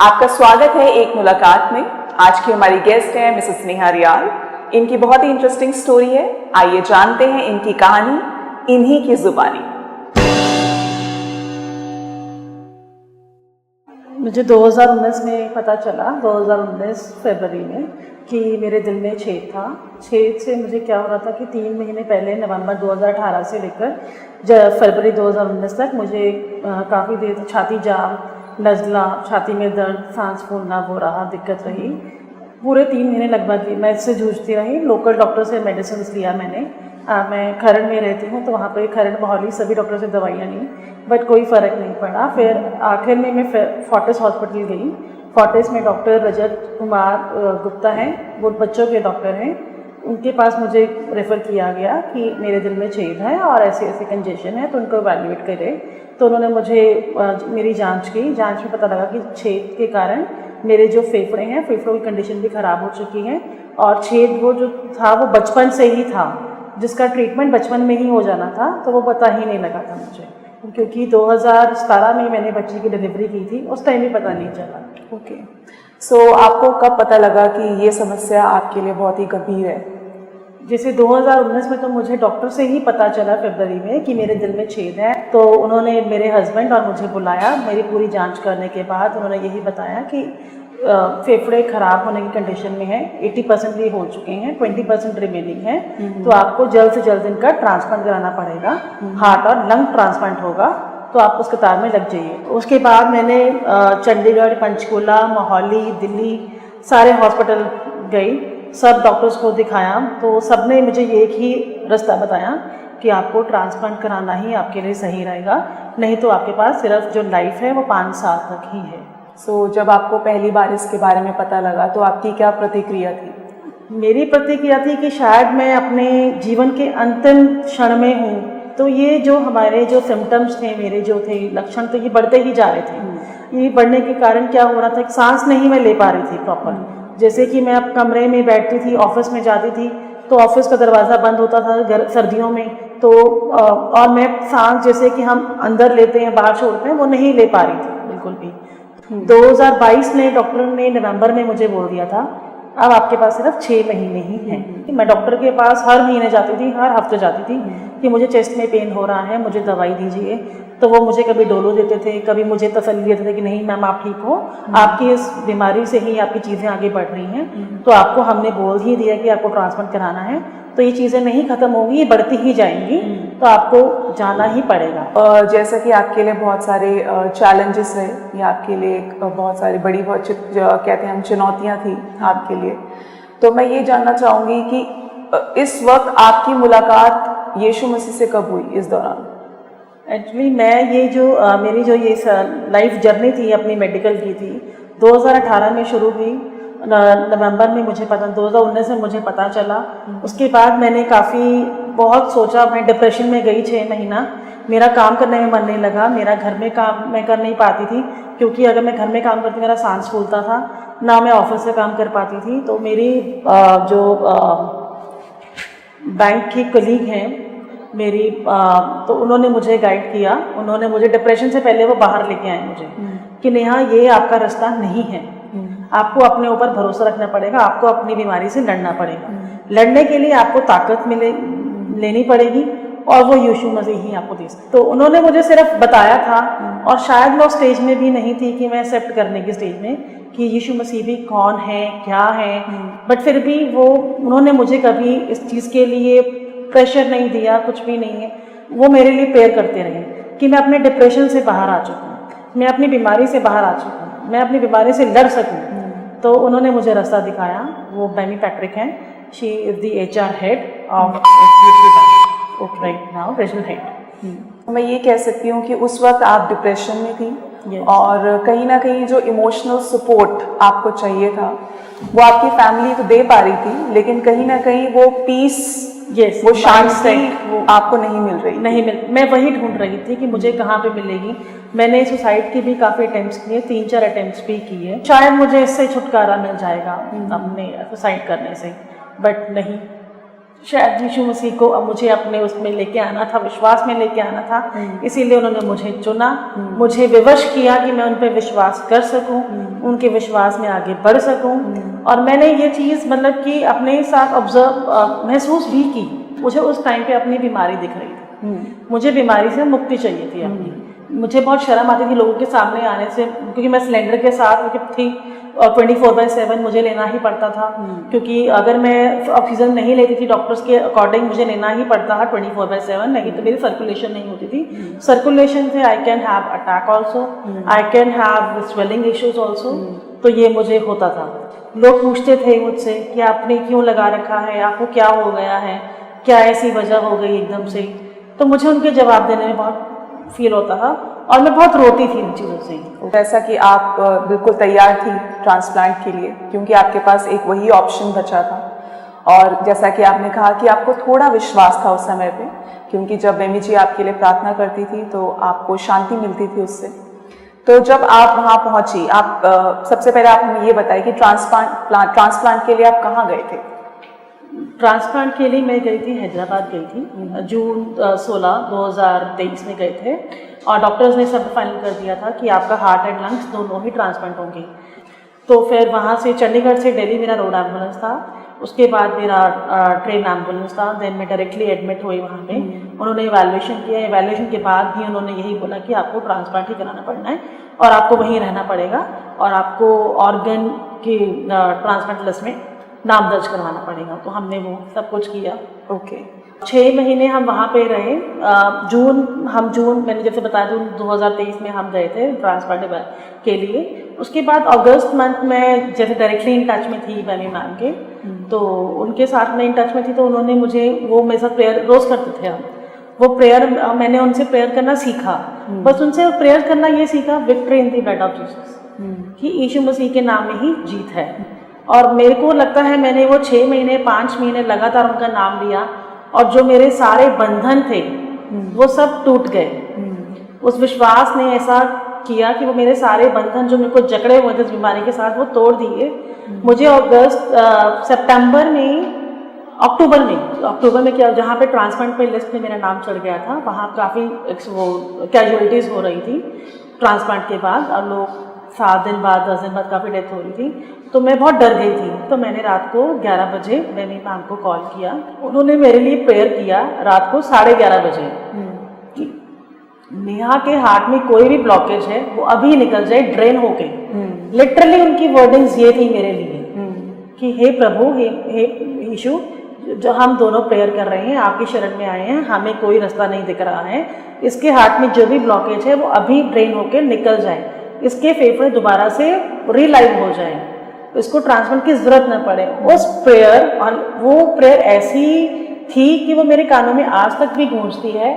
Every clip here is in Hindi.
आपका स्वागत है एक मुलाकात में। आज की हमारी गेस्ट है मिसेस स्नेहा रियाल। इनकी बहुत ही इंटरेस्टिंग स्टोरी है, आइए जानते हैं इनकी कहानी इन्हीं की जुबानी। मुझे 2019 में पता चला, 2019 फरवरी में, कि मेरे दिल में छेद था। छेद से मुझे क्या हो रहा था कि 3 महीने पहले नवंबर 2018 से लेकर फरवरी 2019 तक मुझे काफ़ी देर तक छाती जाम, नज़ला, छाती में दर्द, सांस फूलना, वो रहा, दिक्कत रही। पूरे 3 महीने लगभग मैं इससे जूझती रही। लोकल डॉक्टर से मेडिसिन लिया मैंने। मैं खरड़ में रहती हूँ, तो वहाँ पे खरड़ मोहाली सभी डॉक्टर से दवाइयाँ ली, बट कोई फ़र्क नहीं पड़ा। फिर आखिर में मैं फोर्टिस हॉस्पिटल गई। फोर्टिस में डॉक्टर रजत कुमार गुप्ता हैं, वो बच्चों के डॉक्टर हैं। उनके पास मुझे रेफ़र किया गया कि मेरे दिल में छेद है और ऐसी ऐसी कंजेशन है, तो उनको इवैल्यूएट करें। तो उन्होंने मुझे मेरी जांच की। जांच में पता लगा कि छेद के कारण मेरे जो फेफड़े हैं, फेफड़ों की कंडीशन भी ख़राब हो चुकी है, और छेद वो जो था वो बचपन से ही था, जिसका ट्रीटमेंट बचपन में ही हो जाना था, तो वो पता ही नहीं लगा था मुझे, क्योंकि 2017 में मैंने बच्ची की डिलीवरी की थी, उस टाइम भी पता नहीं चला। ओके, सो आपको कब पता लगा कि ये समस्या आपके लिए बहुत ही गंभीर है? जैसे 2019 में तो मुझे डॉक्टर से ही पता चला फरवरी में कि मेरे दिल में छेद है। तो उन्होंने मेरे हस्बैंड और मुझे बुलाया। मेरी पूरी जांच करने के बाद उन्होंने यही बताया कि फेफड़े ख़राब होने की कंडीशन में है, 80% भी हो चुके हैं, 20% रिमेनिंग है, तो आपको जल्द से जल्द इनका ट्रांसप्लांट कराना पड़ेगा। हार्ट और लंग ट्रांसप्लांट होगा, तो आप उस कतार में लग जाइए। उसके बाद मैंने चंडीगढ़, पंचकुला, मोहाली, दिल्ली सारे हॉस्पिटल गई, सब डॉक्टर्स को दिखाया, तो सब ने मुझे एक ही रास्ता बताया कि आपको ट्रांसप्लांट कराना ही आपके लिए सही रहेगा, नहीं तो आपके पास सिर्फ जो लाइफ है वो 5 साल तक ही है। सो जब आपको पहली बार इसके बारे में पता लगा तो आपकी क्या प्रतिक्रिया थी? मेरी प्रतिक्रिया थी कि शायद मैं अपने जीवन के अंतिम क्षण में हूँ। तो ये जो हमारे जो सिम्टम्स थे, मेरे जो थे लक्षण, तो ये बढ़ते ही जा रहे थे। ये बढ़ने के कारण क्या हो रहा था, सांस नहीं मैं ले पा रही थी प्रॉपर। जैसे कि मैं अब कमरे में बैठती थी, ऑफिस में जाती थी, तो ऑफिस का दरवाज़ा बंद होता था सर्दियों में, तो और मैं सांस जैसे कि हम अंदर लेते हैं बाहर छोड़ते हैं, वो नहीं ले पा रही थी बिल्कुल भी। 2022 में डॉक्टर ने नवंबर में मुझे बोल दिया था, अब आपके पास सिर्फ 6 महीने ही हैं। मैं डॉक्टर के पास हर महीने जाती थी, हर हफ्ते जाती थी कि मुझे चेस्ट में पेन हो रहा है, मुझे दवाई दीजिए। तो वो मुझे कभी डोलो देते थे, कभी मुझे तसल्ली देते थे कि नहीं मैम आप ठीक हो, आपकी इस बीमारी से ही आपकी चीज़ें आगे बढ़ रही हैं, तो आपको हमने बोल ही दिया कि आपको ट्रांसप्लांट कराना है, तो ये चीज़ें नहीं ख़त्म होंगी, ये बढ़ती ही जाएंगी, तो आपको जाना ही पड़ेगा। जैसा कि आपके लिए बहुत सारे चैलेंजेस है, या आपके लिए बहुत सारी बड़ी कहते हैं हम चुनौतियाँ थी आपके लिए, तो मैं ये जानना चाहूँगी कि इस वक्त आपकी मुलाकात यीशु मसीह से कब हुई इस दौरान? एक्चुअली मैं ये जो मेरी जो ये लाइफ जर्नी थी अपनी मेडिकल की थी, 2018 में शुरू हुई। नवंबर में मुझे पता, 2019 में मुझे पता चला। उसके बाद मैंने बहुत सोचा, मैं डिप्रेशन में गई 6 महीना। मेरा काम करने में मन नहीं लगा, मेरा घर में काम मैं कर नहीं पाती थी, क्योंकि अगर मैं घर में काम करती मेरा सांस फूलता था, ना मैं ऑफिस से काम कर पाती थी। तो मेरी जो बैंक की कलीग हैं मेरी, तो उन्होंने मुझे गाइड किया। उन्होंने मुझे डिप्रेशन से पहले वो बाहर लेके आए मुझे कि नेहा ये आपका रास्ता नहीं है, आपको अपने ऊपर भरोसा रखना पड़ेगा, आपको अपनी बीमारी से लड़ना पड़ेगा। लड़ने के लिए आपको ताकत लेनी पड़ेगी, और वो यीशु मसीह ही आपको दे सकते। तो उन्होंने मुझे सिर्फ बताया था, और शायद मैं उस स्टेज में भी नहीं थी कि मैं एक्सेप्ट करने की स्टेज में कि यीशु मसीह भी कौन है, क्या है, बट फिर भी उन्होंने मुझे कभी इस चीज़ के लिए प्रेशर नहीं दिया, कुछ भी नहीं है। वो मेरे लिए प्रेयर करते रहे कि मैं अपने डिप्रेशन से बाहर आ चुका हूँ, मैं अपनी बीमारी से बाहर आ चुका हूँ, मैं अपनी बीमारी से लड़ सकूँ। तो उन्होंने मुझे रास्ता दिखाया। वो बेनी पैट्रिक हैं, she is the HR head of right now, regional head. मैं ये कह सकती हूँ कि उस वक्त आप डिप्रेशन में थी, और कहीं ना कहीं जो इमोशनल सपोर्ट आपको चाहिए था वो आपकी फैमिली तो दे पा रही थी, लेकिन कहीं ना कहीं वो पीस, वो शांति वो आपको नहीं मिल रही। मैं वही ढूंढ रही थी कि मुझे कहाँ पे मिलेगी। मैंने सुसाइड की भी काफ़ी अटेम्प्ट्स किए, 3-4 अटेम्प्ट्स भी किए, शायद मुझे इससे छुटकारा मिल जाएगा अपने सुसाइड करने से, बट नहीं। शायद यीशु मसीह को अब मुझे अपने उसमें लेके आना था, विश्वास में लेके आना था, इसीलिए उन्होंने मुझे चुना, मुझे विवश किया कि मैं उन पर विश्वास कर सकूं, उनके विश्वास में आगे बढ़ सकूं। और मैंने ये चीज़ मतलब कि अपने साथ ऑब्जर्व महसूस भी की। मुझे उस टाइम पे अपनी बीमारी दिख रही थी, मुझे बीमारी से मुक्ति चाहिए थी अपनी। मुझे बहुत शर्म आती थी लोगों के सामने आने से, क्योंकि मैं सिलेंडर के साथ थी और 24/7 मुझे लेना ही पड़ता था, क्योंकि अगर मैं ऑक्सीजन नहीं लेती थी डॉक्टर्स के अकॉर्डिंग मुझे लेना ही पड़ता था 24/7, नहीं तो मेरी सर्कुलेशन नहीं होती थी। सर्कुलेशन से I can have attack also, I can have swelling issues also. तो ये मुझे होता था। लोग पूछते थे मुझसे कि आपने क्यों लगा रखा है, आपको क्या हो गया है, क्या ऐसी वजह हो गई एकदम से। तो मुझे उनके जवाब देने में बहुत फील होता था और मैं बहुत रोती थी इन चीज़ों से। जैसा कि आप बिल्कुल तैयार थी ट्रांसप्लांट के लिए, क्योंकि आपके पास एक वही ऑप्शन बचा था। और जैसा कि आपने कहा कि आपको थोड़ा विश्वास था उस समय पे, क्योंकि जब बेमी जी आपके लिए प्रार्थना करती थी तो आपको शांति मिलती थी उससे। तो जब आप वहाँ पहुँची, आप सबसे पहले आप हमें ये बताइए कि ट्रांसप्लांट के लिए आप कहाँ गए थे? ट्रांसप्लांट के लिए मैं गई थी, हैदराबाद गई थी, जून 16 2023 में गए थे। और डॉक्टर्स ने सब फाइनल कर दिया था कि आपका हार्ट एंड लंग्स दोनों ही ट्रांसप्लांट होंगे। तो फिर वहाँ से चंडीगढ़ से दिल्ली मेरा रोड एम्बुलेंस था, उसके बाद मेरा ट्रेन एम्बुलेंस था, देन मैं डायरेक्टली एडमिट हुई वहाँ पे। उन्होंने इवैल्यूएशन किया, इवैल्यूएशन के बाद भी उन्होंने यही बोला कि आपको ट्रांसप्लांट ही कराना पड़ना है और आपको वहीं रहना पड़ेगा और आपको ऑर्गन की ट्रांसप्लांट लिस्ट में नाम दर्ज करवाना पड़ेगा। तो हमने वो सब कुछ किया। ओके 6 महीने हम वहाँ पे रहे। जून मैंने जैसे बताया जून 2023 में हम गए थे ट्रांसप्लांट के लिए। उसके बाद अगस्त मंथ में जैसे डायरेक्टली इन टच में थी बेमी मैम के, तो उनके साथ में इन टच में थी। तो उन्होंने मुझे वो मेरे साथ प्रेयर रोज़ करते थे हम, वो प्रेयर मैंने उनसे प्रेयर करना सीखा। बस उनसे प्रेयर करना ये सीखा, victory in the blood of Jesus, कि यीशु मसीह के नाम में ही जीत है। और मेरे को लगता है मैंने वो 6 महीने 5 महीने लगातार उनका नाम लिया और जो मेरे सारे बंधन थे वो सब टूट गए। उस विश्वास ने ऐसा किया कि वो मेरे सारे बंधन जो मेरे को जकड़े हुए थे इस बीमारी के साथ वो तोड़ दिए। मुझे अक्टूबर में क्या, जहाँ पे ट्रांसप्लांट पे लिस्ट में मेरा नाम चढ़ गया था, वहाँ काफ़ी वो कैजुअलिटीज़ हो रही थी ट्रांसप्लांट के बाद, और लोग 7 दिन बाद 10 दिन बाद काफ़ी डेथ हो रही थी। तो मैं बहुत डर गई थी। तो मैंने रात को 11 बजे बेमी मैम को कॉल किया, उन्होंने मेरे लिए प्रेयर किया रात को 11:30 बजे कि नेहा के हार्ट में कोई भी ब्लॉकेज है वो अभी निकल जाए, ड्रेन होके। लिटरली उनकी वर्डिंग्स ये थी मेरे लिए कि हे प्रभु, हे यीशु, जो हम दोनों प्रेयर कर रहे हैं, आपकी शरण में आए हैं, हमें कोई रास्ता नहीं दिख रहा है, इसके हार्ट में जो भी ब्लॉकेज है वो अभी ड्रेन होके निकल जाए, इसके फेफड़े दोबारा से रीलाइव हो जाए, इसको ट्रांसप्लांट की जरूरत न पड़े। उस प्रेयर, और वो प्रेयर ऐसी थी कि वो मेरे कानों में आज तक भी गूंजती है।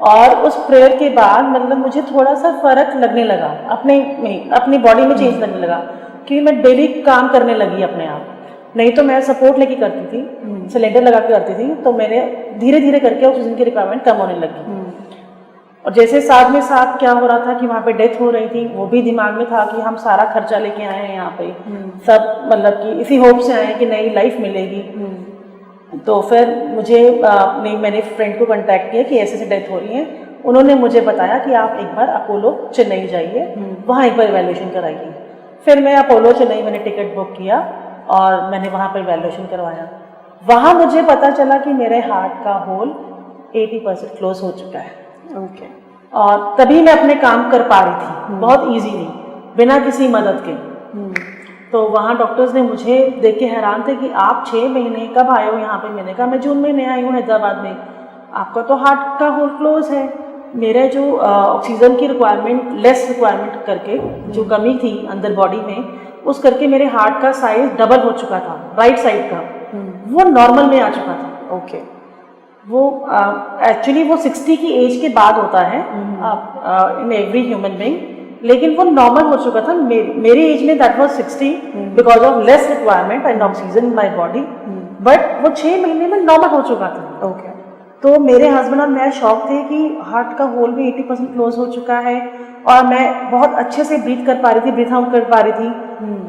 और उस प्रेयर के बाद मतलब मुझे थोड़ा सा फर्क लगने लगा अपनी बॉडी में चेंज लगने लगा, कि मैं डेली काम करने लगी अपने आप। नहीं तो मैं सपोर्ट लेके करती थी, सिलेंडर लगा के करती थी, तो मैंने धीरे धीरे करके ऑक्सीजन की रिक्वायरमेंट कम होने लगी। और जैसे साथ में साथ क्या हो रहा था कि वहाँ पे डेथ हो रही थी, वो भी दिमाग में था कि हम सारा खर्चा लेके आए हैं यहाँ पे, सब मतलब कि इसी होप से आए हैं कि नई लाइफ मिलेगी। तो फिर मैंने फ्रेंड को कांटेक्ट किया कि ऐसे डेथ हो रही है। उन्होंने मुझे बताया कि आप एक बार अपोलो चेन्नई जाइए, वहाँ एक बार इवैल्यूएशन कराइए। फिर मैं अपोलो चेन्नई मैंने टिकट बुक किया और मैंने वहाँ पर इवैल्यूएशन करवाया। वहाँ मुझे पता चला कि मेरे हार्ट का होल 80% क्लोज हो चुका है। ओके और तभी मैं अपने काम कर पा रही थी बहुत इजीली, बिना किसी मदद के। तो वहाँ डॉक्टर्स ने मुझे देख के हैरान थे कि आप 6 महीने कब आए हो यहाँ पे। मैंने कहा मैं जून महीने आई हूँ हैदराबाद में, आपका तो हार्ट का होल क्लोज है। मेरे जो ऑक्सीजन की लेस रिक्वायरमेंट करके जो कमी थी अंदर बॉडी में, उस करके मेरे हार्ट का साइज डबल हो चुका था, राइट साइड का, वो नॉर्मल में आ चुका था। ओके वो एक्चुअली वो 60 की एज के बाद होता है इन एवरी ह्यूमन बीइंग, लेकिन वो नॉर्मल हो चुका था मेरी एज में। That was 60 because of less requirement and oxygen in my body, but वो 6 महीने में नॉर्मल हो चुका था। ओके तो मेरे हस्बैंड और मैं शॉक थे कि हार्ट का होल भी 80% क्लोज हो चुका है और मैं बहुत अच्छे से ब्रीथ कर पा रही थी, ब्रीथ आउट कर पा रही थी,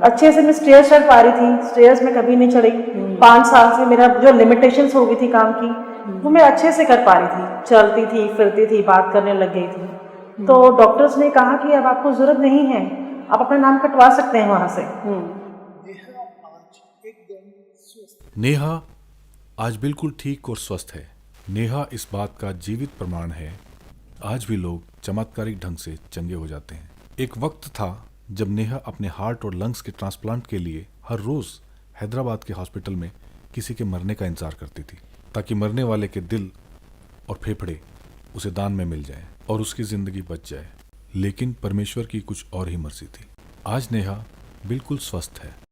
अच्छे से मैं स्टेयर्स चढ़ पा रही थी, स्टेयर्स में कभी नहीं चढ़ी। 5 साल से मेरा जो लिमिटेशंस हो गई थी काम की, वो मैं अच्छे से कर पा रही थी, चलती थी, फिरती थी, बात करने लग गई थी। तो डॉक्टर्स ने कहा कि अब आपको ज़रूरत नहीं है, आप अपना नाम कटवा सकते हैं वहाँ से। नेहा आज बिल्कुल ठीक और स्वस्थ है। नेहा इस बात का जीवित प्रमाण है। आज भी लोग चमत्कारिक ढंग से चंगे हो जाते हैं। एक वक्त था जब नेहा अपने हार्ट और लंग्स के ट्रांसप्लांट के लिए हर रोज हैदराबाद के हॉस्पिटल में किसी के मरने का इंतजार करती थी, ताकि मरने वाले के दिल और फेफड़े उसे दान में मिल जाएं और उसकी जिंदगी बच जाए। लेकिन परमेश्वर की कुछ और ही मर्जी थी। आज नेहा बिल्कुल स्वस्थ है।